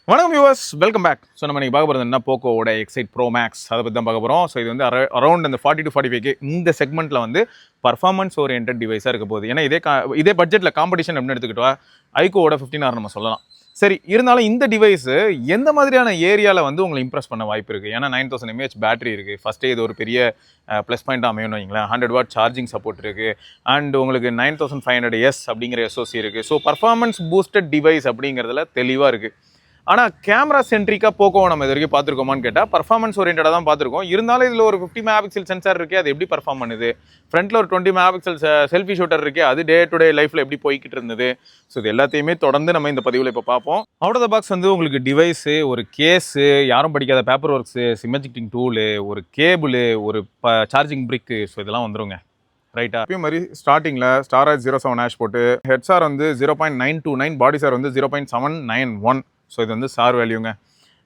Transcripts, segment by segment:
வணக்கம் viewers, welcome back. So நம்ம நீங்கள் பார்க்க போகிறது என்ன, போக்கோவோட எக்ஸைட் ப்ரோ மேக்ஸ் அதை பற்றி தான் பார்க்க போகிறோம். ஸோ இது வந்து அரௌண்ட் அந்த 40 to 45K இந்த செக்மெண்ட்டில் வந்து பர்ஃபார்மன்ஸ் ஓரியன்ட் டிவைஸாக இருக்க போகுது. ஏன்னா இதே பட்ஜெட்டில் காம்படிஷன் அப்படின்னு எடுத்துக்கிட்டா ஐகோவோட 15R நம்ம சொல்லலாம். சரி, இருந்தாலும் இந்த டிவைஸு எந்த மாதிரியான ஏரியாவில் வந்து உங்களை இம்ப்ரெஸ் பண்ண வாய்ப்பு இருக்குது? ஏன்னா 9000 mAh பேட்டரி இருக்குது. ஃபஸ்ட்டே இது ஒரு பெரிய ப்ளஸ் பாயிண்ட்டாக அமையணும் வைங்களேன். 100 வாட் சார்ஜிங் சப்போர்ட் இருக்குது. அண்ட் உங்களுக்கு 9500S அப்படிங்கிற SoC இருக்குது. ஸோ பர்ஃபார்மன்ஸ் பூஸ்டட் டிவைஸ் அப்படிங்கிறதுல தெளிவாக இருக்குது. ஆனால் கேமரா சென்ட்ரிக்காக போக்கோ நம்ம இது வரைக்கும் பார்த்துருக்கோமான்னு கேட்டால் பர்ஃபார்மன்ஸ் ஓரியன்டாக தான் பார்த்துருக்கோம். இருந்தாலும் இதில் ஒரு 50 மெகாபிக்சல் சென்சார் இருக்குது, அது எப்படி பர்ஃபார்ம் பண்ணுது? ஃப்ரண்ட்டில் ஒரு 20 மெகாபிக்சல் செல்ஃபி ஷூட்டர் இருக்குது, அது டே டு டே லைஃப்பில் எப்படி போய்கிட்டு இருந்தது? ஸோ இது எல்லாத்தையுமே தொடர்ந்து நம்ம இந்த பதிவில் இப்போ பார்ப்போம். அவுட் ஆஃப் த பாக்ஸ் வந்து உங்களுக்கு டிவைஸு, ஒரு கேஸு, யாரும் படிக்காத பேப்பர் ஒர்க்ஸு, சிமெஜிக்டிங் டூலு, ஒரு கேபிள், ஒரு சார்ஜிங் பிரிக்கு, ஸோ இதெல்லாம் வந்துருங்க. ரைட்டா? அதே மாதிரி ஸ்டார்டிங்கில் ஸ்டாராஜ் 07 ஆஷ் போட்டு ஹெட்ஸார் வந்து 0.929, பாடி சார் வந்து 0.791. ஸோ இது வந்து சார் வேல்யூங்க.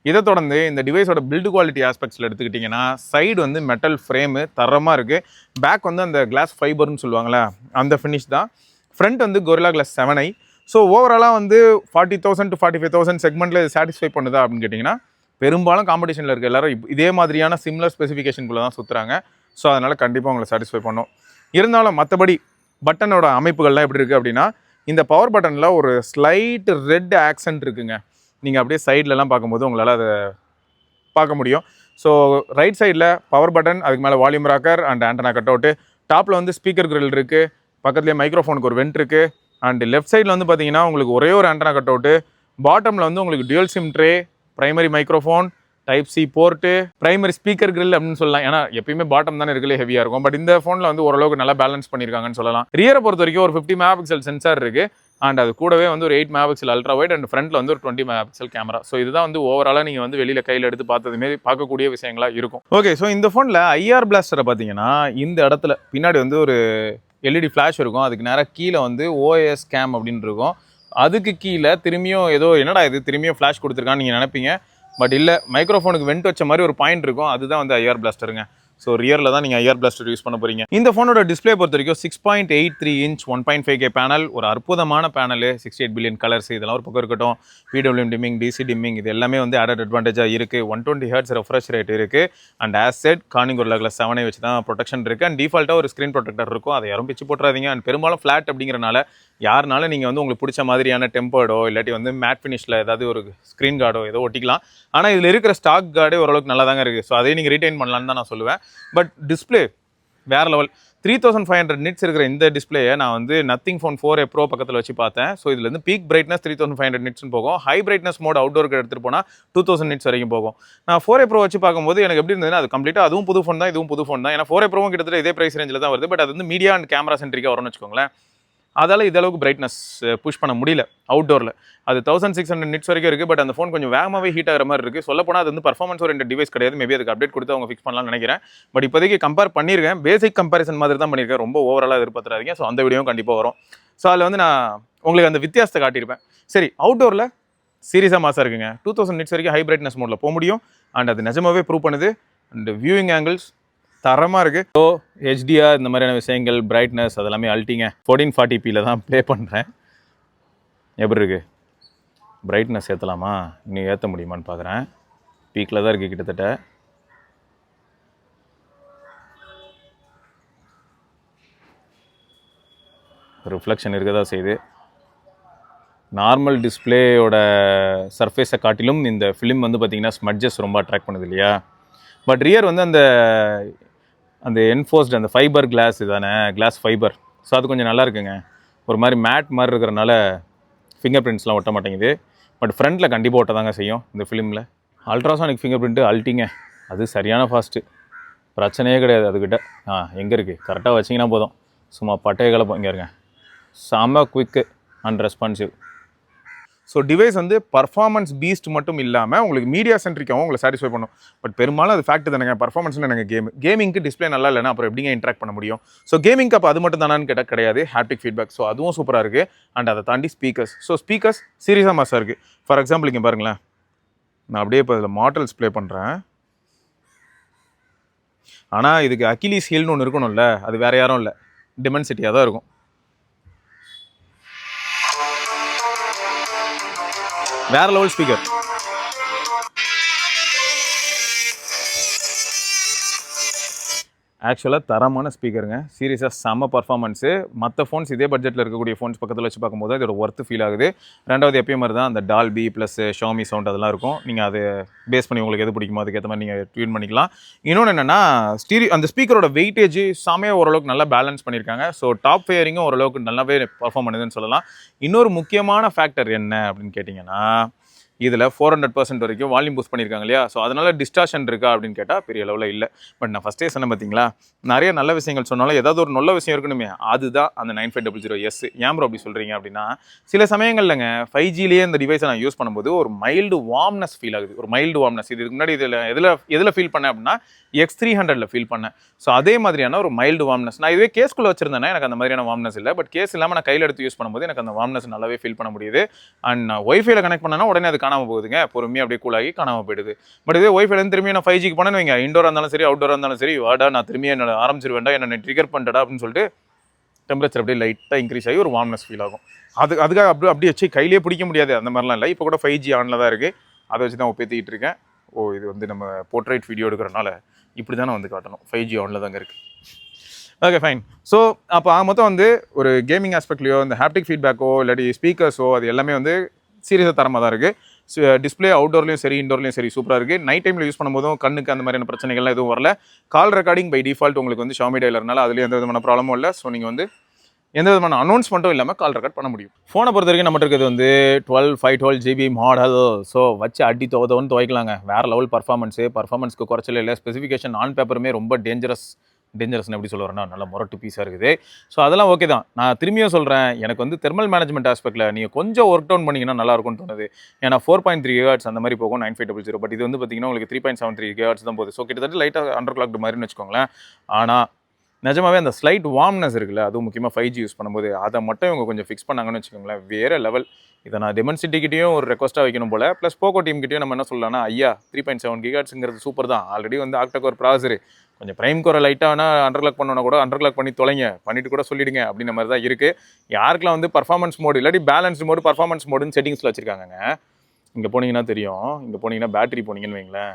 இதை தொடர்ந்து இந்த டிவைஸோட பில்டு குவாலிட்டி ஆஸ்பெக்ட்ஸில் எடுத்துக்கிட்டிங்கன்னா சைடு வந்து மெட்டல் ஃப்ரேமு தரமாக இருக்குது. பேக் வந்து அந்த கிளாஸ் ஃபைபர்னு சொல்லுவாங்களே அந்த ஃபினிஷ் தான். ஃப்ரண்ட் வந்து கொரில்லா கிளாஸ் 7i. ஸோ ஓவராலாக வந்து 40,000 to 45,000 செக்மெண்ட்டில் சாட்டிஸ்ஃபை பண்ணுதா அப்படின்னு கேட்டிங்கன்னா பெரும்பாலும் காம்படிஷனில் இருக்க எல்லாரும் இதே மாதிரியான சிம்லர் ஸ்பெசிஃபிகேஷனுக்குள்ளே தான் சுற்றுறாங்க. ஸோ அதனால் கண்டிப்பாக உங்களை சாட்டிஸ்ஃபை பண்ணும். இருந்தாலும் மற்றபடி பட்டனோட அமைப்புகள்லாம் எப்படி இருக்குது அப்படின்னா, இந்த பவர் பட்டனில் ஒரு ஸ்லைட் ரெட் ஆக்சன்ட் இருக்குங்க. நீங்கள் அப்படியே சைட்லலாம் பார்க்கும்போது உங்களால் அதை பார்க்க முடியும். ஸோ ரைட் சைடில் பவர் பட்டன், அதுக்கு மேலே volume rocker and antenna cut out, டாப்பில் வந்து ஸ்பீக்கர் கிரில் இருக்குது, பக்கத்துலேயே மைக்ரோஃபோனுக்கு ஒரு வென்ட் இருக்குது. அண்ட் லெஃப்ட் சைடில் வந்து பார்த்தீங்கன்னா உங்களுக்கு ஒரே ஒரு ஆண்டனா கட் அவுட்டு, பாட்டமில் வந்து உங்களுக்கு dual sim tray, primary microphone, type C board, primary speaker grill அப்படின்னு சொல்லலாம். ஏன்னா எப்பயுமே பாட்டம் தானே இருக்கலே ஹெவியாக இருக்கும். பட் இந்த ஃபோனில் வந்து ஓரளவுக்கு நல்லா பேலன்ஸ் பண்ணியிருக்காங்கன்னு சொல்லலாம். ரியரை பொறுத்த வரைக்கும் ஒரு 50 மெகாபிக்சல் சென்சார் இருக்குது. அண்ட் அது கூடவே வந்து ஒரு 8 மெகாபிக்சல் அல்ட்ரா வைட் அண்ட் ஃப்ரண்ட்டில் வந்து ஒரு 20 மெகாபிக்சல் கேமரா. ஸோ இதுதான் வந்து ஓவராலாக நீங்கள் வந்து வெளியில் கையில் எடுத்து பார்த்ததுமாரி பார்க்கக்கூடிய விஷயங்களாக இருக்கும். ஓகே, ஸோ இந்த ஃபோனில் ஐஆர் பிளாஸ்டரை பார்த்தீங்கன்னா இந்த இடத்துல பின்னாடி வந்து ஒரு எல்இடி ஃப்ளாஷ் இருக்கும். அதுக்கு நேராக கீழே வந்து ஓஎஸ் கேம் அப்படின்னு இருக்கும். அதுக்கு கீழே திரும்பியும் ஏதோ என்னடா இது திரும்பியும் ஃப்ளாஷ் கொடுத்துருக்கான்னு நீங்கள் நினைப்பீங்க. பட் இல்லை, மைக்ரோஃபோனுக்கு வெண்ட் வச்ச மாதிரி ஒரு பாயிண்ட் இருக்கும். அதுதான் வந்து ஐஆர் பிளாஸ்டருங்க. ஸோ ரியரில் தான் நீங்கள் ஐஆர் பிளாஸ்டர் யூஸ் பண்ண போகிறீங்க. இந்த ஃபோனோட டிஸ்பிளே பொறுத்த வரைக்கும் 6.83 இன்ச் 1.5K பேனல், ஒரு அற்புதமான பேனல், 68 பில்லியன் கலர்ஸ், இதெல்லாம் ஒரு பக்கம் இருக்கட்டும். PWM டிம்மிங், டிசி டிம்மிங், இது எல்லாமே வந்து ஆடட் அட்வான்டேஜாக இருக்குது. 120 Hz ரெஃப்ரெஷ் ரேட் இருக்குது. And as said Corning Gorilla Glass 7i வச்சு தான் ப்ரொடெக்ஷன் இருக்குது. அண்ட் டிஃபால்ட்டாக ஒரு ஸ்க்ரீன் ப்ரொடெக்டர் இருக்கும், அதை யாரும் பிச்சு போட்டுறாதீங்க. அண்ட் பெரும்பாலும் ஃப்ளாட் அப்படிங்கிறனால யாருனாலும் நீங்கள் வந்து உங்களுக்கு பிடிச்ச மாதிரியான டெம்பர்டோ இல்லாட்டி வந்து மேட் ஃபினிஷில் ஏதாவது ஒரு ஸ்க்ரீன் கார்டோ ஏதோ ஒட்டிக்கலாம். ஆனால் இதில் இருக்கிற ஸ்டாக் கார்டே ஓரளவுக்கு நல்லா தாங்க இருக்குது. ஸோ அதையும் நீங்கள் ரீட்டைன் பண்ணலான்னு தான் நான் சொல்லுவேன். பட் டிஸ்பிளே வேறு லெவல். 3500 நிட்ஸ் இருக்கிற இந்த டிஸ்பிளேயை நான் வந்து நத்திங் ஃபோன் 4a ப்ரோ பக்கத்தில் வச்சு பார்த்தேன். ஸோ இதில் வந்து பீக் பிரைட்னஸ் 3500 நிட்ஸ்னு போகும். ஹை பிரைட்னஸ் மோட் அவுட்டோருக்கு எடுத்துகிட்டு போனால் 2000 நிட்ஸ் வரைக்கும் போகும். நான் 4a ப்ரோ வச்சு பார்க்கும்போது எனக்கு எப்படி இருந்ததுன்னா, அது கம்ப்ளீட்டாக அதுவும் புது ஃபோன் தான், இதுவும் புது ஃபோன் தான். ஏன்னா 4a ப்ரோவும் கிட்டத்தட்ட இதே ப்ரைஸ் ரேஞ்சில் தான் வருது. பட் அது வந்து மீடியா அண்ட் கேமரா சென்ட்ரிக்காக வரும்னு வச்சுக்கோங்களேன். அதால் இதளவுக்கு பிரைட்னஸ் புஷ் பண்ண முடியல அவுட்டோரில். அது 1600 நிட்ஸ் வரைக்கும் இருக்குது. பட் அந்த ஃபோன் கொஞ்சம் வேகமாகவே ஹீட் ஆகிற மாதிரி இருக்குது. சொல்லப்போனால் அது வந்து பர்ஃபார்மன்ஸ் ஓரியன்ட் டிவைஸ் கிடையாது. மேபி அதுக்கு அப்டேட் கொடுத்து அவங்க ஃபிக்ஸ் பண்ணலாம்னு நினைக்கிறேன். பட் இப்போதைக்கு கம்பேர் பண்ணியிருக்கேன், பேசிக் கம்பேரிசன் மாதிரி தான் பண்ணியிருக்கேன். ரொம்ப ஓவராலாக எதிர்பார்த்துறாதீங்க. ஸோ அந்த வீடியோவும் கண்டிப்பாக வரும். ஸோ அதில் வந்து நான் உங்களுக்கு அந்த வித்தியாசத்தை காட்டியிருப்பேன். சரி, அவுட்டோரில் சீரியஸாக மாசாக இருக்குங்க. 2000 நிட்ஸ் வரைக்கும் ஹை பிரைட்னஸ் மோடில் போக முடியும். அண்ட் அது நிஜமாவே ப்ரூவ் பண்ணுது. அண்ட் வியூவிங் ஆங்கிள்ஸ் தரமாக இருக்குது. ஸோ ஹெச்டிஆர் இந்த மாதிரியான விஷயங்கள், பிரைட்னஸ் அதெல்லாமே அல்ட்டிங்க. 1440p தான் ப்ளே பண்ணுறேன். எப்படி இருக்குது? பிரைட்னஸ் ஏற்றலாமா? இன்னும் ஏற்ற முடியுமான்னு பார்க்குறேன். பீக்கில் தான் இருக்குது கிட்டத்தட்ட. ரிஃப்ளெக்ஷன் இருக்க தான் செய்யுது. நார்மல் டிஸ்பிளேயோட சர்ஃபேஸை காட்டிலும் இந்த ஃபிலிம் வந்து பார்த்திங்கன்னா ஸ்மட்ஜஸ் ரொம்ப அட்ராக்ட் பண்ணுது இல்லையா? பட் ரியர் வந்து அந்த என்ஃபோர்ஸ்டு அந்த ஃபைபர் கிளாஸ் இதானே, கிளாஸ் ஃபைபர். ஸோ அது கொஞ்சம் நல்லா இருக்குங்க. ஒரு மாதிரி மேட் மாதிரி இருக்கிறனால ஃபிங்கர் பிரிண்ட்ஸ்லாம் ஒட்ட மாட்டேங்குது. பட் ஃப்ரண்ட்டில் கண்டிப்பாக ஒட்ட தாங்க செய்யும் இந்த ஃபிலிமில். அல்ட்ராசானிக் ஃபிங்கர் பிரிண்ட்டு அல்ட்டிங்க. அது சரியான ஃபாஸ்ட்டு, பிரச்சனையே கிடையாது அதுக்கிட்ட. எங்கே இருக்குது? கரெக்டாக வச்சிங்கன்னா போதும், சும்மா பட்டையை கலப்போம். இங்கே இருங்க, செம்ம குவிக்கு அண்ட் ரெஸ்பான்சிவ். ஸோ டிவைஸ் வந்து பர்ஃபார்மன்ஸ் பீஸ்ட் மட்டும் இல்லாமல் உங்களுக்கு மீடியா சென்ட்ரிக்காகவும் உங்களை சாட்டிஸ்ஃபை பண்ணும். பட் பெரும்பாலும் அது ஃபேக்ட் தானேங்க. பர்ஃபார்மன்ஸ்னு எனக்கு கேமிங்க்கு டிஸ்பிளே நல்லா இல்லைனா அப்புறம் எப்படிங்க இன்ட்ராக்ட் பண்ண முடியும்? ஸோ கேமிங்க்கு அப்போ அது மட்டும் தானான்னு கேட்டால் கிடையாது. ஹாப்டிக் ஃபீட்பேக், ஸோ அதுவும் சூப்பராக இருக்குது. அண்ட் அதை தாண்டி ஸ்பீக்கர்ஸ். ஸோ ஸ்பீக்கர்ஸ் சீரியஸாக மாசாக இருக்குது. ஃபார் எக்ஸாம்பிள் இங்கே பாருங்களேன், நான் அப்படியே இப்போ இதில் மாடல்ஸ் ப்ளே பண்ணுறேன். ஆனால் இதுக்கு அக்கிலீஸ் ஹீல்னு ஒன்று இருக்கணும்ல, அது வேறு யாரும் இல்லை, டிமென்சிட்டியாக தான் இருக்கும். வேறு லெவல் ஸ்பீக்கர். ஆக்சுவலாக தரமான ஸ்பீக்கருங்க, சீரியஸாக செம்ம பர்ஃபார்மன்ஸு. மற்ற ஃபோன்ஸ் இதே பட்ஜெட்டில் இருக்கக்கூடிய ஃபோன்ஸ் பக்கத்தில் வச்சு பார்க்கும்போது இதோட ஒர்த்து ஃபீல் ஆகுது. ரெண்டாவது எப்பயும் மாதிரி தான் அந்த டால்பி ப்ளஸ் ஷாமி சவுண்ட் அதெல்லாம் இருக்கும். நீங்கள் அதை பேஸ் பண்ணி உங்களுக்கு எது பிடிக்குமோ அதுக்கேற்ற மாதிரி நீங்கள் ட்யூன் பண்ணிக்கலாம். இன்னொன்று என்னென்னா அந்த ஸ்பீக்கரோட வெயிட்டேஜ் செமையாக ஓரளவுக்கு நல்லா பேலன்ஸ் பண்ணியிருக்காங்க. ஸோ டாப் ஃபேரிங்கும் ஓரளவுக்கு நல்லாவே பர்ஃபார்ம் பண்ணுதுன்னு சொல்லலாம். இன்னொரு முக்கியமான ஃபேக்டர் என்ன அப்படின்னு கேட்டிங்கன்னா, இதில் 400% வரைக்கும் வால்யூம் பூஸ்ட் பண்ணியிருக்காங்க இல்லையா? ஸோ அதனால் டிஸ்டார்ஷன் இருக்கா அப்படின்னு கேட்டால் பெரிய அளவில் இல்லை. பட் நான் ஃபஸ்ட்டே சொன்னேன் பார்த்தீங்களா, நிறைய நல்ல விஷயங்கள் சொன்னாலும் ஏதாவது ஒரு நல்ல விஷயம் இருக்கணுமே, அதுதான் அந்த 9500S. ஏன் ப்ரோ அப்படி சொல்கிறீங்க அப்படின்னா, சில சமயங்கள்லங்க 5Gலேயே இந்த டிவைஸை நான் யூஸ் பண்ணும்போது ஒரு மைல்டு வார்ம்னஸ் ஃபீல் ஆகுது. ஒரு மைல்டு வார்ம்னஸ் இதுக்கு முன்னாடி எதில் ஃபீல் பண்ணேன் அப்படின்னா X300ல ஃபீல் பண்ணேன். ஸோ அதே மாதிரியான ஒரு மைல்டு வார்ம்னஸ் நான் இதுவே கேஸ்குள்ளே வச்சிருந்தேன்னா எனக்கு அந்த மாதிரியான வார்ம்னஸ் இல்லை. பட் கேஸ் இல்லாமல் நான் கையில் எடுத்து யூஸ் பண்ணும்போது எனக்கு அந்த வார்ம்னஸ் நல்லாவே ஃபீல் பண்ண முடியுது. அண்ட் நான் ஒய்ஃபைல கனெக்ட் பண்ணேன்னா உடனே அது காணாமல் போகுதுங்க, பொறுமையாக அப்படியே கூலாகி காணாமல் போயிடுது. பட் இதே ஒய்ஃபைலேருந்து திரும்பி நான் 5Gக்கு போனேன்னு வைங்க, இண்டோராக இருந்தாலும் சரி அவுட்டோராக இருந்தாலும் சரி, வாடா நான் திரும்பி என்ன ஆரம்பிச்சிருவேன்டா, என்ன ட்ரிகர் பண்ணிட்டா அப்படின்னு சொல்லிட்டு டெம்பரேச்சர் அப்படியே லைட்டாக இன்க்ரீஸ் ஆகி ஒரு வார்ம்னஸ் ஃபீல் ஆகும். அதுக்காக அப்படியே வச்சு கையிலே பிடிக்க முடியாது, அந்த மாதிரிலாம் இல்லை. இப்போ கூட 5G ஆனில் தான் இருக்குது, அதை வச்சு தான் ஒப்பேற்றிக்கிட்டு இருக்கேன். இது வந்து நம்ம போர்ட்ரைட் வீடியோ எடுக்கிறனால இப்படி தானே வந்து காட்டணும், 5G ஆனில் தாங்க இருக்குது. Okay fine. ஸோ அப்போ மொத்தம் வந்து ஒரு கேமிங் ஆஸ்பெக்ட்லையோ இந்த ஹாப்டிக் ஃபீட்பேக்கோ இல்லாட்டி ஸ்பீக்கர்ஸோ அது எல்லாமே வந்து சீரியஸாக தரமாக தான் இருக்குது. டிஸ்பிளே அவுட்டோர்லையும் சரி இண்டோர்லையும் சரி சூப்பராக இருக்குது. நைட் டைமில் யூஸ் பண்ணும்போதும் கண்ணுக்கு அந்த மாதிரியான பிரச்சனைகள்லாம் எதுவும் வரல. கால் ரெக்கார்டிங் பை டிஃபால்ட் உங்களுக்கு வந்து ஷாமி டயலர்னால அதுலேயும் எந்த விதமான ப்ராப்ளமும் இல்லை. ஸோ நீங்கள் வந்து எந்த விதமான அனௌன்ஸ்மெண்ட்டும் இல்லாமல் கால் ரெக்கார்ட் பண்ண முடியும். ஃபோனை பொறுத்த வரைக்கும் நம்மகிட்ட இருக்கிறது வந்து 512 GB மாடல். ஸோ வச்சு அடி துவன்னு துவைக்கலாங்க. வேறு லெவல் பர்ஃபார்மன்ஸ்க்கு குறைச்சல இல்லை. ஸ்பெசிஃபிகேஷன் ஆன் பேப்பருமே ரொம்ப டேஞ்சரஸ்னு எப்படி சொல்லுறேன்னா நல்ல முரட்டு பீஸாக இருக்குது. ஸோ அதெல்லாம் ஓகே தான். நான் திரும்பியும் சொல்கிறேன், எனக்கு வந்து தெர்மல் மேனேஜ்மெண்ட் ஆஸ்பெக்டில் நீங்கள் கொஞ்சம் ஒர்க் டவுன் பண்ணிங்கன்னா நல்லாயிருக்கும்னு தோணுது. ஏன்னா 4.3 GHz அந்த மாதிரி போகும் 9500. பட் இது வந்து பார்த்தீங்கன்னா உங்களுக்கு 3.73 GHz தான் போகுது. ஸோ கிட்டத்தட்ட லைட்டாக அண்டர் கிளாக்டு மாதிரின்னு வச்சுக்கோங்களேன். ஆனால் நிஜமாவே அந்த ஸ்லைட் வார்ம்னஸ் இருக்குல்ல, அதுவும் முக்கியமாக 5G யூஸ் பண்ணும்போது அதை மட்டும் இவங்க கொஞ்சம் ஃபிக்ஸ் பண்ணாங்கன்னு வச்சுக்கோங்களேன், வேறு லெவல். இதை நான் டெமன்சிட்டிக்கிட்டையும் ஒரு ரெக்வஸ்ட்டாக வைக்கணும் போல். ப்ளஸ் போக்கோ டீம்கிட்டையும் நம்ம என்ன சொல்லலாம்னா, ஐயா 3.7 GHzங்கிறது சூப்பர் தான், ஆல்ரெடி வந்து ஆக்டாகோர் ப்ராசரு, கொஞ்சம் ப்ரைம் கோரை லைட்டாக அண்டர்கிளாக் பண்ணோன்னா கூட அண்டர்கிளாக் பண்ணி தொலைங்க, பண்ணிவிட்டு கூட சொல்லிவிடுங்க அப்படின்ற மாதிரி தான் இருக்குது. யாருக்கெல்லாம் வந்து பர்ஃபார்மன்ஸ் மோடு இல்லாட்டி பேலன்ஸ் மோடு பர்ஃபார்மன்ஸ் மோடுன்னு செட்டிங்ஸில் வச்சுருக்காங்க. இங்கே போனீங்கன்னா தெரியும், இங்கே போனீங்கன்னா பேட்டரி போனீங்கன்னு வைங்களேன்,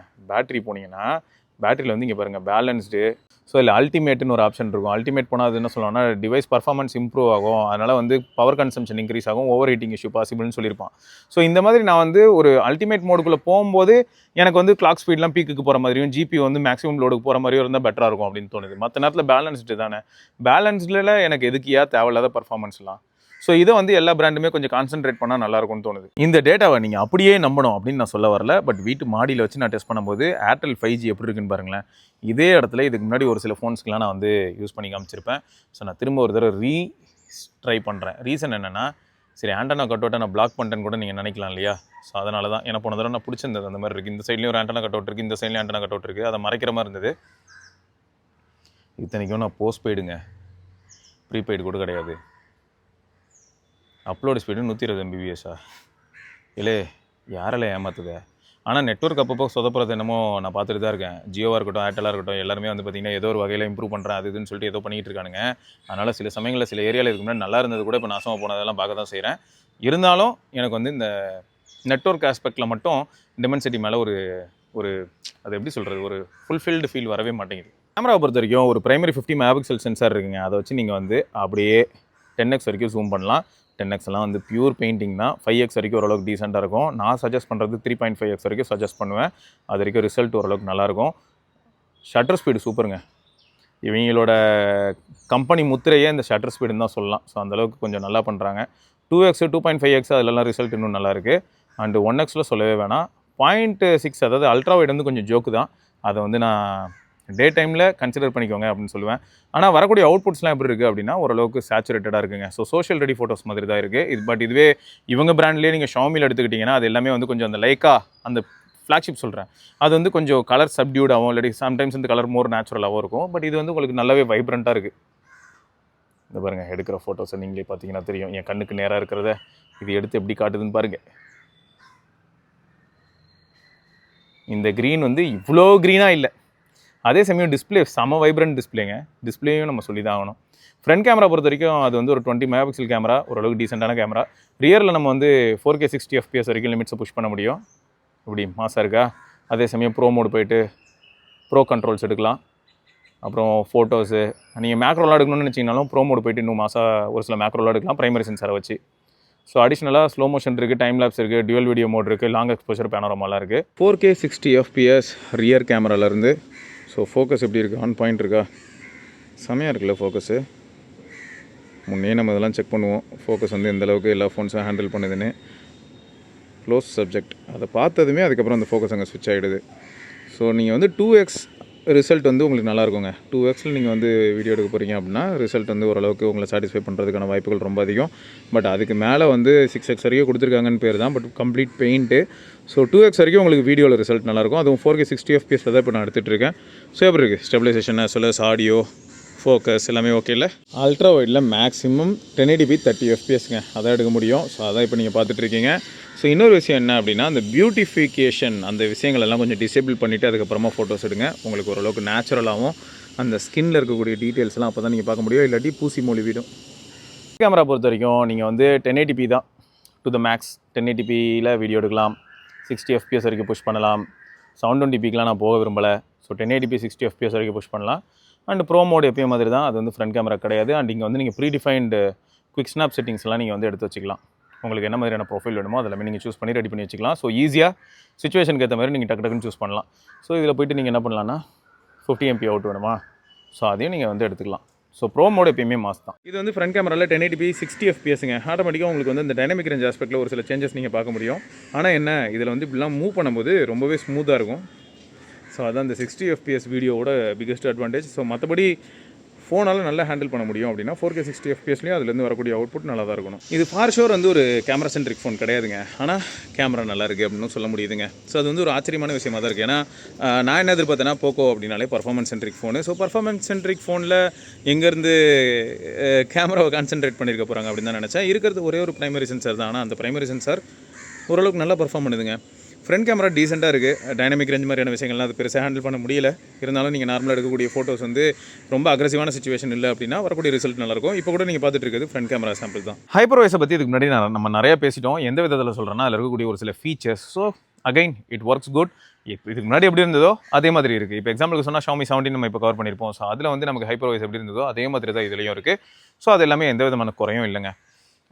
பேட்டரியில் வந்து இங்கே பாருங்கள் பேலன்ஸ்டு. ஸோ இல்லை அல்டிமேட்னு ஒரு ஆப்ஷன் இருக்கும். அல்டிமேட் போனால் அது என்ன சொல்லணும்னா டிவைஸ் பர்ஃபார்மன்ஸ் இம்ப்ரூவ் ஆகும், அதனால் வந்து பவர் கன்சம்ஷன் இன்க்ரீஸ் ஆகும், ஓவர் ஹீட்டிங் இஷ்யூ பாசிபிள்னு சொல்லியிருப்பான். ஸோ இந்த மாதிரி நான் வந்து ஒரு அல்டிமேட் மோடுக்குள்ளே போகும்போது எனக்கு வந்து கிளாக் ஸ்பீட்லாம் பீக்குக்கு போகிற மாதிரியும் ஜிபி வந்து மேக்ஸிமம் லோடுக்கு போகிற மாதிரியும் இருந்தால் பெட்டராக இருக்கும் அப்படின்னு தோணுது. மற்ற நேரத்தில் பேலன்ஸ்டு தானே, பேலன்ஸ்டில் எனக்கு எதுக்கியா தேவையில்லாத பர்ஃபார்மன்ஸ்லாம். ஸோ இதை வந்து எல்லா பிராண்டுமே கொஞ்சம் கான்சென்ட்ரேட் பண்ணால் நல்லாயிருக்கும்னு தோணுது. இந்த டேட்டாவை நீங்கள் அப்படியே நம்பணும் அப்படின்னு நான் சொல்ல வரல. பட் வீட்டு மாடியில் வச்சு நான் டெஸ்ட் பண்ணும்போது ஏர்டெல் 5G எப்படி இருக்குன்னு பாருங்களேன். இதே இடத்துல இதுக்கு முன்னாடி ஒரு சில ஃபோன்ஸ்க்கெலாம் நான் வந்து யூஸ் பண்ணி காமிச்சிருப்பேன். ஸோ நான் திரும்ப ஒரு தடவை ட்ரை பண்ணுறேன். ரீசன் என்னென்னா, சரி ஆண்டனா கட் அவுட்டை நான் பிளாக் பண்ணிட்டேன்னு கூட நீங்கள் நினைக்கலாம் இல்லையா? ஸோ அதனால தான் எனக்கு போன தடவை நான் பிடிச்சிருந்தது அந்த மாதிரி இருக்குது. இந்த சைட்லேயும் ஒரு ஆண்டனா கட் அவுட் இருக்குது, இந்த சைட்லேயும் ஆண்டனா கட் அவுட் இருக்குது, அதை மறைக்கிற மாதிரி இருந்தது. இத்தனைக்கும் நான் போஸ்ட் பெய்டுங்க, ப்ரீபெய்டு கூட கிடையாது. அப்லோடு ஸ்பீடு 120 MBPS இல்லை யாரெல்லாம் ஏமாத்துது. ஆனால் நெட்வொர்க் அப்பப்போ சொதப்புறது என்னமோ நான் பார்த்துட்டு தான் இருக்கேன். ஜியோவாக இருக்கட்டும் ஏர்டெல்லாக இருக்கட்டும் எல்லாருமே வந்து பார்த்திங்கன்னா ஏதோ ஒரு வகையில் இம்ப்ரூவ் பண்ணுறேன் அது இதுன்னு சொல்லிட்டு ஏதோ பண்ணிகிட்டு இருக்கானுங்க. அதனால் சில சமயங்களில் சில ஏரியாவில் இதுக்கு முன்னாடி நல்லா இருந்தது கூட இப்போ நாசமாக போனதெல்லாம் பார்க்க தான் செய்கிறேன். இருந்தாலும் எனக்கு வந்து இந்த நெட்வொர்க் ஆஸ்பெக்டில் மட்டும் டெமன்சிட்டி மேலே ஒரு அது எப்படி சொல்கிறது, ஒரு ஃபுல்ஃபில்டு ஃபீல் வரவே மாட்டேங்குது. கேமராவை பொறுத்த வரைக்கும் ஒரு பிரைமரி 50 MP சென்சார் இருக்குங்க. அதை வச்சு நீங்கள் வந்து அப்படியே 10x வரைக்கும் ஜூம் பண்ணலாம். 10x எல்லாம் வந்து பியூர் பெயிண்டிங் தான். 5x வரைக்கும் ஓரளவுக்கு டீசெண்டாக இருக்கும். நான் சஜஸ்ட் பண்ணுறது 3.5x வரைக்கும் சஜஸ்ட் பண்ணுவேன். அது வரைக்கும் ரிசல்ட் ஓரளவுக்கு நல்லாயிருக்கும். ஷட்டர் ஸ்பீடு சூப்பருங்க. இவங்களோட கம்பெனி முத்திரையே இந்த ஷட்டர் ஸ்பீடுன்னு தான் சொல்லலாம். ஸோ அந்தளவுக்கு கொஞ்சம் நல்லா பண்ணுறாங்க. 2x 2.5x அதிலலாம் ரிசல்ட் இன்னும் நல்லாயிருக்கு. அண்டு 1xல் சொல்லவே வேணாம். 0.6 அதாவது அல்ட்ரா வைட் வந்து கொஞ்சம் ஜோக்கு தான். அதை வந்து நான் டே டைமில் கன்சிடர் பண்ணிக்கோங்க அப்படின்னு சொல்லுவேன். ஆனால் வரக்கூடிய அவுட்புட்ஸ்லாம் எப்படி இருக்குது அப்படின்னா ஓரளவுக்கு சேச்சுரேட்டடாக இருக்குங்க. ஸோ சோஷியல் ரெடி ஃபோட்டோஸ் மாதிரி தான் இருக்குது. பட் இதுவே இவங்க பிராண்ட்லேயே நீங்கள் ஷாமியில் எடுத்துக்கிட்டிங்கன்னா அது எல்லாமே வந்து கொஞ்சம் அந்த லைக்கா அந்த ஃப்ளாக்ஷிப் சொல்கிறேன், அது வந்து கொஞ்சம் கலர் சப்டியூடாகவும் இல்லாட்டி சம்டைம்ஸ் வந்து கலர் மோர் நேச்சுரலாகவும் இருக்கும். பட் இது வந்து உங்களுக்கு நல்லாவே வைப்ரண்ட்டாக இருக்குது. இந்த பாருங்கள் எடுக்கிற ஃபோட்டோஸை நீங்களே பார்த்தீங்கன்னா தெரியும். என் கண்ணுக்கு நேராக இருக்கிறத இது எடுத்து எப்படி காட்டுதுன்னு பாருங்கள். இந்த க்ரீன் வந்து இவ்வளோ க்ரீனாக இல்லை, அதே சமயம் டிஸ்பிளே செம வைப்ரண்ட் டிஸ்பிளேங்க. டிஸ்பிளேயும் நம்ம சொல்லி தான் ஆகணும். ஃப்ரண்ட் கேமரா பொறுத்த வரைக்கும் அது வந்து ஒரு 20 MP கேமரா, ஓரளவுக்கு டீசெண்டான கேமரா. ரியரில் நம்ம வந்து 4K 60 FPS வரைக்கும் லிமிட்ஸை புஷ் பண்ண முடியும். இப்படி மாசாக இருக்கா. அதே சமயம் ப்ரோ மோடு போயிட்டு ப்ரோ கண்ட்ரோல்ஸ் எடுக்கலாம். அப்புறம் ஃபோட்டோஸு நீங்கள் மேக்ரோலாம் எடுக்கணும்னு நினச்சிங்கனாலும் ப்ரோ மோடு போய்ட்டு இன்னும் ஒரு சில மேக்ரோலாம் எடுக்கலாம் ப்ரைமரி சென்சாரை வச்சு. ஸோ அடிஷ்னலாக ஸ்லோ மோஷன் இருக்குது, டைம் லேப்ஸ் இருக்குது, டியூவல் வீடியோ மோட் இருக்குது, லாங் எக்ஸ்போஷர் பேனோரமாலாம் இருக்குது. 4K 60 FPS ரியர் கேமராலேருந்து. ஸோ ஃபோக்கஸ் எப்படி இருக்குது, ஆன் பாயிண்ட் இருக்கா, செமையாக இருக்குல்ல ஃபோக்கஸு. முன்னே நம்ம இதெல்லாம் செக் பண்ணுவோம் ஃபோக்கஸ் வந்து எந்த அளவுக்கு எல்லா ஃபோன்ஸும் ஹேண்டில் பண்ணுதுன்னு. க்ளோஸ் சப்ஜெக்ட் அதை பார்த்ததுமே அதுக்கப்புறம் அந்த ஃபோக்கஸ் அங்கே ஸ்விட்ச் ஆகிடுது. ஸோ நீங்கள் வந்து 2x ரிசல்ட் வந்து உங்களுக்கு நல்லா இருக்குங்க. 2xல் நீங்கள் வந்து வீடியோ எடுக்க போகிறீங்க அப்படின்னா ரிசல்ட் வந்து ஓரளவுக்கு உங்களை சாட்டிஸ்ஃபை பண்ணுறதுக்கான வாய்ப்புகள் ரொம்ப அதிகம். பட் அதுக்கு மேலே வந்து 6x வரைக்கும் கொடுத்துருக்காங்கன்னு பேர் தான், but complete paint. So 2x வரைக்கும் உங்களுக்கு வீடியோவில் ரிசல்ட் நல்லாயிருக்கும். அதுவும் 4K 60 FPS தான் இப்போ நான் எடுத்துகிட்டு இருக்கேன். ஸோ எப்படி இருக்குது stabilisation as well as audio focus எல்லாமே ஓகே இல்லை. அல்ட்ரா வைடில் மேக்ஸிமம் 1080p 30 FPSங்க அதான் எடுக்க முடியும். ஸோ அதான் இப்போ நீங்கள் பார்த்துட்ருக்கீங்க. ஸோ இன்னொரு விஷயம் என்ன அப்படின்னா, அந்த பியூட்டிஃபிகேஷன் அந்த விஷயங்கள் எல்லாம் கொஞ்சம் டிசேபிள் பண்ணிவிட்டு அதுக்கப்புறமா ஃபோட்டோஸ் எடுங்க. உங்களுக்கு ஓரளவுக்கு நேச்சுரலாகவும் அந்த ஸ்கின்னில் இருக்கக்கூடிய டீட்டெயில்ஸ்லாம் அப்போ தான் நீங்கள் பார்க்க முடியும், இல்லாட்டி பூசி மொழி விடும். கேமரா பொறுத்த வரைக்கும் நீங்கள் வந்து 1080p தான் டு த மேக்ஸ். 1080pயில் வீடியோ எடுக்கலாம், 60 FPS வரைக்கும் புஷ் பண்ணலாம். 720pக்கெலாம் நான் போக விரும்பலை. ஸோ 1080p 60 FPS வரைக்கும் புஷ் பண்ணலாம். அண்ட் ப்ரோ மோட் எப்பயும் மாதிரி தான், அது வந்து ஃப்ரண்ட் கேமரா கிடையாது. அண்ட் இங்கே வந்து நீங்கள் ப்ரீடிஃபைன்டு குவிக் ஸ்னாப் செட்டிங்ஸ்லாம் நீங்கள் வந்து எடுத்து வச்சுக்கலாம். உங்களுக்கு என்ன மாதிரியான ப்ரொஃபைல் வேணுமோ அதெல்லாமே நீங்கள் சூஸ் பண்ணி ரெடி பண்ணி வச்சுக்கலாம். ஸோ ஈஸியாக சுச்சுவேஷனுக்கு ஏற்ற மாதிரி நீங்கள் டக்குன்னு சூஸ் பண்ணலாம். ஸோ இதில் போய்ட்டு நீங்கள் என்ன பண்ணலான்னா 50 MP அவுட் வேணுமா, ஸோ அதையும் நீங்கள் வந்து எடுத்துக்கலாம். ஸோ ப்ரோ மோட் எப்பயுமே மாஸ் தான். இது வந்து ஃப்ரண்ட் கேமராவில் 1080p 60 FPSங்க. ஆட்டோமேட்டிக்காக உங்களுக்கு வந்து இந்த டைனமிக் ரேஞ்ச் ஆஸ்பெக்ட்டில் ஒரு சில சேஞ்சஸ் நீங்கள் பார்க்க முடியும். ஆனால் என்ன, இதில் வந்து இப்படிலாம் மூவ் பண்ணும்போது ரொம்பவே ஸ்மூத்தாக இருக்கும். ஸோ அதான் இந்த 60 FPS வீடியோவோட பிக்கஸ்ட் அட்வான்டேஜ். ஸோ மற்றபடி ஃபோனால் நல்லா ஹேண்டில் பண்ண முடியும் அப்படின்னா 4K 60 FPSலேயும் அதுலேருந்து வரக்கூடிய அவுட்புட் நல்லா தான் இருக்கணும். இது ஃபார் ஷோர் வந்து ஒரு கேமரா சென்ட்ரிக் ஃபோன் கிடையாதுங்க, ஆனால் கேமரா நல்லா இருக்குது அப்படின்னு சொல்ல முடியுதுங்க. ஸோ அது வந்து ஒரு ஆச்சரியமான விஷயமாக தான் இருக்குது. ஏன்னா நான் என்ன எதிர்பார்த்தேன்னா, போக்கோ அப்படின்னாலே performance centric phone. So performance centric ஃபோனில் எங்கேருந்து கேமராவை கான்சென்ட்ரேட் பண்ணியிருக்க போகிறாங்க அப்படின்னு தான் நினச்சேன். இருக்கிறது ஒரே ஒரு ப்ரைமரி சென்சார் தான், ஆனால் அந்த ப்ரைமரி சென்சார் ஓரளவுக்கு நல்லா பர்ஃபார்ம் பண்ணுதுங்க. ஃப்ரண்ட் கேமரா டீசெண்டாக இருக்குது. டைனமிக் ரேஞ்ச் மாதிரியான விஷயங்கள்லாம் அது பெருசாக ஹேண்டில் பண்ண முடியல. இருந்தாலும் நீங்கள் நார்மலாக எடுக்கக்கூடிய ஃபோட்டோஸ் வந்து ரொம்ப அக்ரெசிவான சிச்சுவேஷன் இல்லை அப்படின்னா வரக்கூடிய ரிசல்ட் நல்லாயிருக்கும். இப்போ கூட நீங்கள் பார்த்துட்டு இருக்குது ஃப்ரண்ட் கேமரா சாம்பிள் தான். ஹைப்பர்வைஸை பற்றி இதுக்கு முன்னாடி நம்ம நிறைய பேசிட்டோம். எந்த விதத்தில் சொல்கிறேன்னா, அதில் இருக்கக்கூடிய ஒரு சில features. So again it works good. இதுக்கு முன்னாடி எப்படி இருந்ததோ அதே மாதிரி இருக்குது. இப்போ எக்ஸாம்பிளுக்கு சொன்னால் Xiaomi 17 நம்ம இப்போ கவர் பண்ணியிருப்போம். ஸோ அதில் வந்து நமக்கு ஹைப்பர்வைஸ் எப்படி இருந்ததோ அதே மாதிரி தான் இதுலேயும் இருக்குது. ஸோ அது எல்லாமே எந்த விதமான குறையும் இல்லைங்க.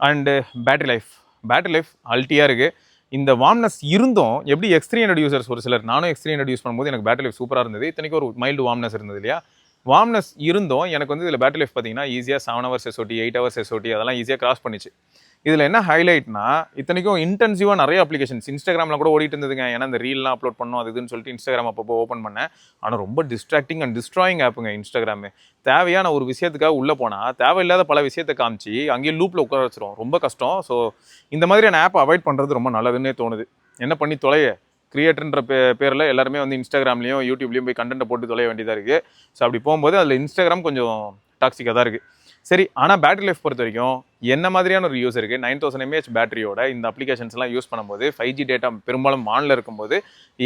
அண்டு பேட்டரி லைஃப் அல்ட்டியாக இருக்குது. இந்த வார்ம்னஸ் இருந்தும் எப்படி X300 யூசர்ஸ் ஒரு சிலர், நானும் X300 யூஸ் பண்ணும்போது எனக்கு பேட்டரி லைஃப் சூப்பராக இருந்தது. இத்தனைக்கும் ஒரு மைல்டு வார்ம்னஸ் இருந்தது இல்லையா. வார்ம்னஸ் இருந்தும் எனக்கு வந்து இதில் பேட்டரி லைஃப் பார்த்தீங்கன்னா ஈஸியாக 7 hours SOT, 8 hours SOT அதெல்லாம் ஈஸியாக கிராஸ் பண்ணிச்சு. இதில் என்ன ஹைலைட்னா, இத்தனைக்கும் இன்டென்சிவாக நிறைய அப்ளிகேஷன்ஸ் இன்ஸ்டாகிராமில் கூட ஓடிட்டு இருந்ததுங்க. ஏன்னா இந்த ரீல்லாம் அப்லோட் பண்ணோம் அது இதுன்னு சொல்லிட்டு இன்ஸ்டாகிராம் அப்பப்போ ஓப்பன் பண்ணேன். ஆனால் ரொம்ப டிஸ்ட்ராக்டிங் அண்ட் டிஸ்ட்ராயிங் ஆப்புங்க இன்ஸ்டாகிராமு. தேவையான ஒரு விஷயத்துக்காக உள்ளே போனால் தேவையில்லாத பல விஷயத்தை காமிச்சு அங்கேயே லூப்பில் உட்கார வச்சிரும். ரொம்ப கஷ்டம். ஸோ இந்த மாதிரியான ஆப்பை அவாய்ட் பண்ணுறது ரொம்ப நல்லதுன்னே தோணுது. என்ன பண்ணி தொலைய கிரியேட்டர்ன்ற பேரில் எல்லாருமே வந்து இன்ஸ்டாகிராம்லேயும் யூடியூப்லேயும் போய் கண்டென்ட்டை போட்டு தொலைய வேண்டியதாக இருக்குது. ஸோ அப்படி போகும்போது அதில் இன்ஸ்டாகிராம் கொஞ்சம் டாக்ஸிக்காக தான் இருக்குது. சரி, ஆனால் பேட்டரி லைஃப் பொறுத்த வரைக்கும் என்ன மாதிரியான ஒரு யூஸ் இருக்குது, 9000 mAh பேட்டரியோட இந்த அப்ளிகேஷன்ஸ்லாம் யூஸ் பண்ணும்போது 5G டேட்டா பெரும்பாலும் ஆனில் இருக்கும்போது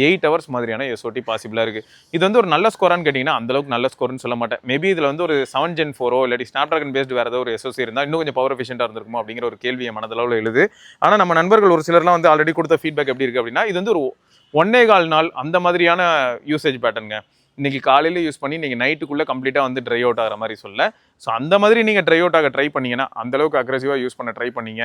8 hours மாதிரியான SOT பாசிபிளாக இருக்குது. இது வந்து ஒரு நல்ல ஸ்கோரான்னு கேட்டிங்கன்னா அந்தளவுக்கு நல்ல ஸ்கோர்னு சொல்ல மாட்டேன். மேபி இதில் வந்து ஒரு 7 Gen 4 இல்லாட்டி ஸ்னாப்ட்ராகன் பேஸ்டு வேறு ஏதோ ஒரு SoC இருந்தால் இன்னும் கொஞ்சம் பவர் எஃபிஷியண்டாக இருந்திருக்குமோ அப்படிங்கிற ஒரு கேள்வியை மனதளவில் எழுது. ஆனால் நம்ம நண்பர்கள் ஒரு சிலர்லாம் வந்து ஆல்ரெடி கொடுத்த ஃபீட்பேக் எப்படி இருக்குது அப்படின்னா, இது வந்து ஒரு 1.25 நாள் அந்த மாதிரியான யூசேஜ் பேட்டர்னுங்க. இன்றைக்கி காலையில் யூஸ் பண்ணி நீங்கள் நைட்டுக்குள்ளே கம்ப்ளீட்டாக வந்து ட்ரை அவுட் ஆகிற மாதிரி சொல்ல. ஸோ அந்த மாதிரி நீங்கள் ட்ரை அவுட் ஆக ட்ரை பண்ணிங்கன்னா, அந்தளவுக்கு அக்ரெசிவாக யூஸ் பண்ண ட்ரை பண்ணிங்க,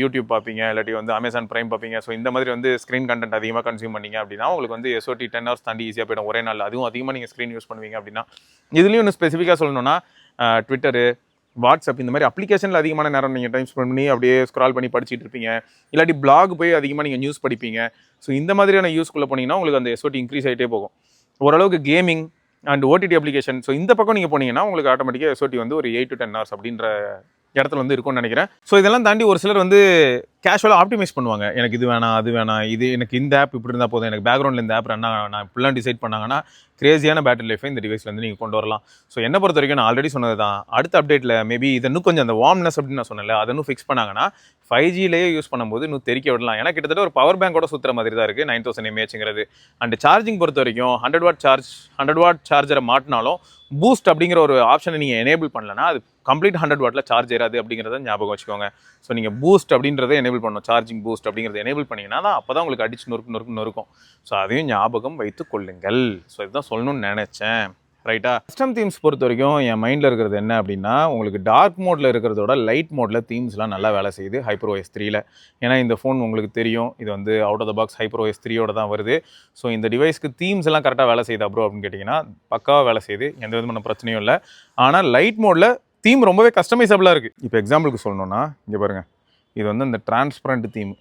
யூடியூப் பார்ப்பீங்க, இல்லாட்டி வந்து அமேசான் ப்ரைம் பார்ப்பீங்க. ஸோ இந்த மாதிரி வந்து ஸ்க்ரீன் கண்டென்ட் அதிகமாக கன்சியூம் பண்ணிங்க அப்படின்னா உங்களுக்கு வந்து SOT 10 hours தாண்டி ஈஸியாக போய்டும் ஒரே நாள். அதுவும் அதிகமாக நீங்கள் ஸ்க்ரீன் யூஸ் பண்ணுவீங்க அப்படின்னா. இதுலேயும் இன்னும் ஸ்பெசிஃபிக்காக சொல்லணும்னா, ட்விட்டரு, வாட்ஸ்அப் இந்த மாதிரி அப்ளிகேஷனில் அதிகமான நேரம் நீங்கள் டைம் ஸ்பெண்ட் பண்ணி அப்படியே ஸ்க்ரால் பண்ணி படிச்சுட்டு இருப்பீங்க, இல்லாட்டி பிளாக் போய் அதிகமாக நீங்கள் நியூஸ் படிப்பீங்க. ஸோ இந்த மாதிரியான யூஸ்க்குள்ளே போனீங்கன்னா உங்களுக்கு அந்த SOT இன்க்ரீஸ் ஆகிட்டே போகும். ஓரளவுக்கு gaming and OTT application, so இந்த பக்கம் நீங்கள் போனீங்கன்னா உங்களுக்கு ஆட்டோமேட்டிக்காக SOT வந்து ஒரு 8 to 10 hours அப்படின்ற இடத்துல வந்து இருக்கும்னு நினைக்கிறேன். ஸோ இதெல்லாம் தாண்டி ஒரு சிலர் வந்து கேஷுவலாக ஆப்டிமைஸ் பண்ணுவாங்க. எனக்கு இது வேணாம் அது வேணாம், இது எனக்கு இந்த ஆப் இப்படி இருந்தால் போதும், எனக்கு பேக்ரவுண்டில் இந்த ஆப் ரன் நான் இப்படிலாம் டிசைட் பண்ணாங்கன்னா கிரேசியான பேட்டரி லைஃபை இந்த டிவைஸில் வந்து நீங்கள் கொண்டு வரலாம். ஸோ என்னை பொறுத்த வரைக்கும் நான் ஆல்ரெடி சொன்னது தான், அடுத்த அப்டேட்டில் மேபி இது இன்னும் கொஞ்சம் அந்த வார்ம்னஸ் அப்படின்னு நான் சொன்னேன்ல, அதை இன்னும் ஃபிக்ஸ் பண்ணாங்கன்னா 5Gலேயே யூஸ் பண்ணும்போது இன்னும் தெறிக்க விடலாம். ஏன்னா கிட்டத்தட்ட ஒரு பவர் பேங்கோட சுற்றுற மாதிரி தான் இருக்குது 9000 mAhங்கிறது. அண்ட் சார்ஜிங் பொறுத்த வரைக்கும் 100 watt சார்ஜரை மாட்டினாலும் பூஸ்ட் அப்படிங்கிற ஒரு ஆப்ஷனை நீங்கள் எனேபிள் பண்ணலன்னா அது கம்ப்ளீட் 100 wattல சார்ஜ் ஏறாது அப்படிங்கிறத ஞாபகம் வச்சுக்கோங்க. ஸோ நீங்கள் பூஸ்ட் அப்படின்றத எனேபிள் பண்ணணும், சார்ஜிங் பூஸ்ட் அப்படிங்கிறத எனேபிள் பண்ணிங்கன்னா தான் அப்போ தான் உங்களுக்கு அடிச்சு நொறுக்கும். ஸோ அதையும் ஞாபகம் வைத்து கொள்ளுங்கள். ஸோ இதுதான் சொல்லணும்னு நினச்சேன். ரைட்டா? கஸ்டம் தீம்ஸ் பொறுத்த வரைக்கும் என் மைண்டில் இருக்கிறது என்ன அப்படின்னா, உங்களுக்கு டார்க் மோடில் இருக்கிறதோட லைட் மோடில் தீம்ஸ்லாம் நல்லா வேலை செய்யுது HyperOS 3ல. ஏன்னா இந்த ஃபோன் உங்களுக்கு தெரியும், இது வந்து out of the box HyperOS 3யோட தான் வருது. ஸோ இந்த டிவைஸ்க்கு தீம்ஸ் எல்லாம் கரெக்டாக வேலை செய்யுதா ப்ரோ அப்படின்னு கேட்டிங்கன்னா, பக்காவாக வேலை செய்யுது, எந்த விதமான பிரச்சனையும் இல்லை. ஆனால் லைட் மோடில் தீம் ரொம்பவே கஸ்டமைசபிளாக இருக்குது. இப்போ எக்ஸாம்பிளுக்கு சொல்லணும்னா, இங்கே பாருங்கள், இது வந்து இந்த டிரான்ஸ்பரண்ட் தீம்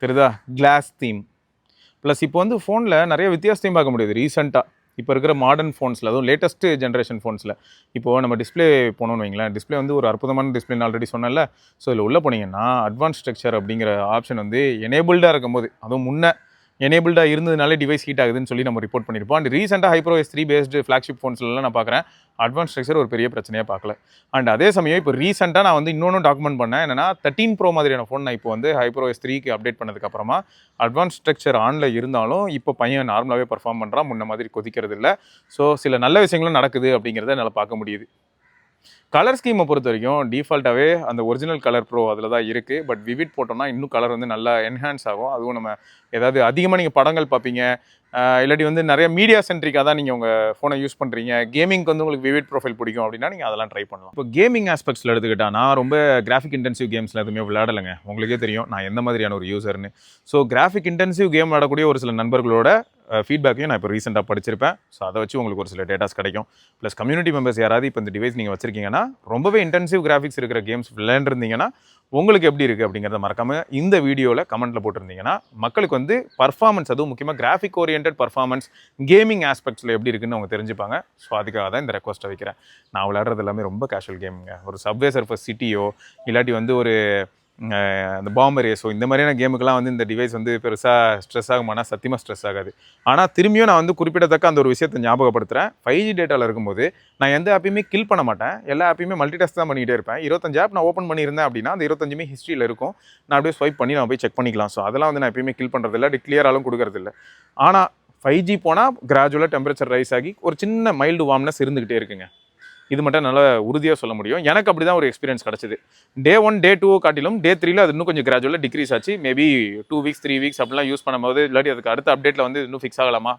தெரியுதா, கிளாஸ் தீம். ப்ளஸ் இப்போ வந்து ஃபோனில் நிறைய வித்தியாசத்தையும் பார்க்க முடியுது ரீசெண்டாக. இப்போ இருக்கிற மாடர்ன் ஃபோன்ஸில், அதுவும் லேட்டஸ்ட் ஜென்ரேஷன் ஃபோன்ஸில் இப்போது நம்ம டிஸ்பிளே போனோம்னு வைங்களேன், டிஸ்பிளே வந்து ஒரு அற்புதமான டிஸ்பிளேன்னு ஆல்ரெடி சொன்னேன்ல. ஸோ இதில் உள்ளே போனீங்கன்னா அட்வான்ஸ் ஸ்ட்ரக்சர் அப்படிங்கிற ஆப்ஷன் வந்து எனேபிள்டாக இருக்கும்போது, அதுவும் முன்னே எனேபிள்டாக இருந்ததுனாலே டிவைஸ் ஹீட் ஆகுதுன்னு சொல்லி நம்ம ரிப்போர்ட் பண்ணியிருப்போம். அண்ட் ரீசெண்டாக HyperOS 3 பேஸ்டு ஃப்ளாக்ஷிப் ஃபோன்ஸ்லாம் நான் பார்க்குறேன், அட்வான்ஸ் ஸ்ட்ரக்சர் ஒரு பெரிய பிரச்சனையாக பார்க்கல. அண்ட் அதே சமயம் இப்போ ரீசெண்டாக நான் வந்து இன்னொன்று டாக்குமெண்ட் பண்ணேன், என்னன்னா 13 Pro மாதிரியான ஃபோன் நான் இப்போ வந்து HyperOS 3க்கு அப்டேட் பண்ணதுக்கப்புறமா அட்வான்ஸ் ஸ்ட்ரக்சர் ஆனில் இருந்தாலும் இப்போ பையன் நார்மலாகவே பர்ஃபார்ம் பண்ணுறான், முன்ன மாதிரி கொதிக்கிறது இல்லை. ஸோ சில நல்ல விஷயங்களும் நடக்குது அப்படிங்கிறத என்னால் பார்க்க முடியுது. கலர் ஸ்கீமை பொறுத்த வரைக்கும் டிஃபால்ட்டாகவே அந்த ஒரிஜினல் கலர் ப்ரோ அதில் தான் இருக்குது. பட் விவிட் போட்டோம்னா இன்னும் கலர் வந்து நல்லா என்ஹான்ஸ் ஆகும். அதுவும் நம்ம ஏதாவது அதிகமாக நீங்கள் படங்கள் பார்ப்பீங்க, இல்லாட்டி வந்து நிறைய மீடியா சென்ட்ரிக்காக தான் நீங்கள் உங்கள் ஃபோனை யூஸ் பண்ணுறீங்க, கேமிங்க்கு வந்து உங்களுக்கு விவிட் ப்ரொஃபைல் பிடிக்கும் அப்படின்னா நீங்கள் அதெல்லாம் ட்ரை பண்ணலாம். இப்போ கேமிங் ஆஸ்பெக்ட்ஸில் எடுத்துக்கிட்டா, நான் ரொம்ப கிராஃபிக் இன்டென்சிவ் கேம்ஸில் எதுவுமே விளையாடலைங்க. உங்களுக்கே தெரியும் நான் எந்த மாதிரியான ஒரு யூசர்னு. ஸோ கிராஃபிக் இன்டென்சிவ் கேம் விளையாடக்கூடிய ஒரு சில நண்பர்களோட ஃபீட்பேக்கையும் நான் இப்போ ரீசெண்டாக படிச்சிருப்பேன். ஸோ அதை வச்சு உங்களுக்கு ஒரு சில டேட்டாஸ் கிடைக்கும். ப்ளஸ் கம்யூனிட்டி மெம்பர்ஸ் யாராவது இப்போ இந்த டிவைஸ் நீங்கள் வச்சிருக்கீங்கன்னா, ரொம்பவே இன்டென்சிவ் கிராஃபிக்ஸ் இருக்கிற கேம்ஸ் விளையாண்டுருந்தீங்கன்னா உங்களுக்கு எப்படி இருக்குது அப்படிங்கிறத மறக்காமல் இந்த வீடியோவில் கமெண்ட்டில் போட்டிருந்தீங்கன்னா, மக்களுக்கு வந்து பர்ஃபார்மன்ஸ், அதுவும் முக்கியமாக கிராஃபிக் ஓரியன்ட் பர்ஃபார்மன்ஸ் கேமிங் ஆஸ்பெக்ட்ஸில் எப்படி இருக்குன்னு அவங்க தெரிஞ்சுப்பாங்க. ஸோ அதுக்காக தான் இந்த ரெக்வஸ்ட்டை வைக்கிறேன். நான் விளையாடுறது எல்லாமே ரொம்ப கேஷுவல் கேமுங்க. ஒரு சப்வே சர்ஃபஸ் சிட்டியோ இல்லாட்டி வந்து ஒரு அந்த பாம்பர் ரேஸோ இந்த மாதிரியான கேமுக்கெல்லாம் வந்து இந்த டிவைஸ் வந்து பெருசாக ஸ்ட்ரெஸ் ஆகுமானா சத்தியமாக ஸ்ட்ரெஸ் ஆகாது. ஆனால் திரும்பியும் நான் வந்து குறிப்பிடத்தக்க அந்த ஒரு விஷயத்தை ஞாபகப்படுத்துகிறேன். 5G டேட்டாவில் இருக்கும்போது நான் எந்த ஆப்பையுமே கில் பண்ண மாட்டேன், எல்லா ஆப்பையுமே மல்டிடாஸ்க் தான் பண்ணிகிட்டே இருப்பேன். 25 ஆப் நான் ஓப்பன் பண்ணியிருந்தேன் அப்படின்னா அந்த 25மே ஹிஸ்ட்ரியில் இருக்கும். நான் அப்படியே ஸ்வைப் பண்ணி நான் போய் செக் பண்ணிக்கலாம். ஸோ அதெல்லாம் வந்து நான் எப்பயுமே கில் பண்ணுறதில்ல, டிக்ளியராலும் கொடுக்கறதில்ல. ஆனால் 5G போனால் கிராஜுவலாக டெம்பரேச்சர் ரைஸ் ஆகி ஒரு சின்ன மைல்டு வார்ம்னஸ் இருந்துகிட்டே இருக்குங்க. இது மட்டும் நல்லா உறுதியாக சொல்ல முடியும். எனக்கு அப்படி தான் ஒரு எக்ஸ்பீரியன்ஸ் கிடச்சிது. டே 1 டே 2 காட்டிலும் டே 3ல அது இன்னும் கொஞ்சம் கிராஜுவலாக டிக்ரீஸ் ஆச்சு. மேபி 2 வீக்ஸ் 3 வீக்ஸ் அப்படிலாம் யூஸ் பண்ணும்போது, இல்லாட்டி அதுக்கு அடுத்த அப்டேட்டில் வந்து இன்னும் ஃபிக்ஸ் ஆகலாமா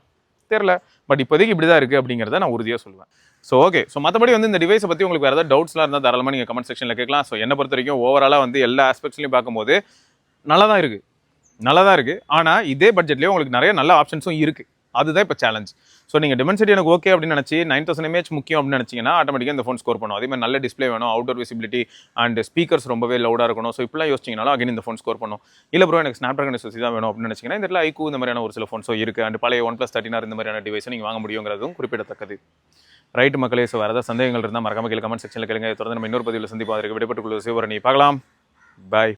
தெரில. பட் இப்போதைக்கு இப்படி தான் இருக்குது அப்படிங்கிறத நான் உறுதியாக சொல்லுவேன். So okay. ஸோ மற்றபடி வந்து இந்த டிவைஸை பற்றி உங்களுக்கு வேறு ஏதாவது டவுட்ஸ்லாம் இருந்தால் தாராளமாக நீங்கள் கமெண்ட் செக்ஷனில் கேட்கலாம். ஸோ என்னை பொறுத்த வரைக்கும் ஓவராலாக வந்து எல்லா ஆஸ்பெக்ட்ஸ்லையும் பார்க்கும்போது நல்லா தான் இருக்குது. ஆனால் இதே பட்ஜெட்லேயே உங்களுக்கு நிறைய நல்ல ஆப்ஷன்ஸும் இருக்குது. அதுதான் இப்போ சேலஞ்ச். ஸோ நீங்கள் டிமென்சிட்டி எனக்கு ஓகே அப்படின்னு நினச்சி 9000 mAh முக்கியம் அப்படின்னு நினச்சிங்கன்னா ஆட்டோமேட்டிக்காக இந்த ஃபோன் ஸ்கோர் பண்ணும். அதே மாதிரி நல்ல டிஸ்பிளே வேணும், அவுட்டோர் விசிபிலிட்டி அண்ட் ஸ்பீக்கர்ஸ் ரொம்பவே லவுடாக இருக்கணும். ஸோ இப்பெல்லாம் யோசிச்சிங்கனாலும் அகைன் இந்த ஃபோன் ஸ்கோர் பண்ணும். இல்லை ப்ரோ எனக்கு ஸ்னாப்ட்ராகன் SoC தான் வேணும் அப்படின்னு நினச்சிங்கன்னா இந்த இடத்துல iQOO இந்த மாதிரியான ஒரு சில ஃபோன்ஸோ இருக்குது. அண்ட் பழைய OnePlus 13R இந்த மாதிரியான டிவைஸை நீங்கள் வாங்க முடியுங்கிறதும் குறிப்பிடத்தக்கது. ரைட் மக்களே. ஸோ வேறு ஏதாவது சந்தேகங்கள் இருந்தால் மறக்காம கமெண்ட் செக்ஷனில் கேளுங்க. தொடர்ந்து நம்ம இன்னொரு பதிவில் சந்திப்போம். அதற்கு விடைபெற்றுக் கொள்வது சிவபரணி. பார்க்கலாம். பாய்.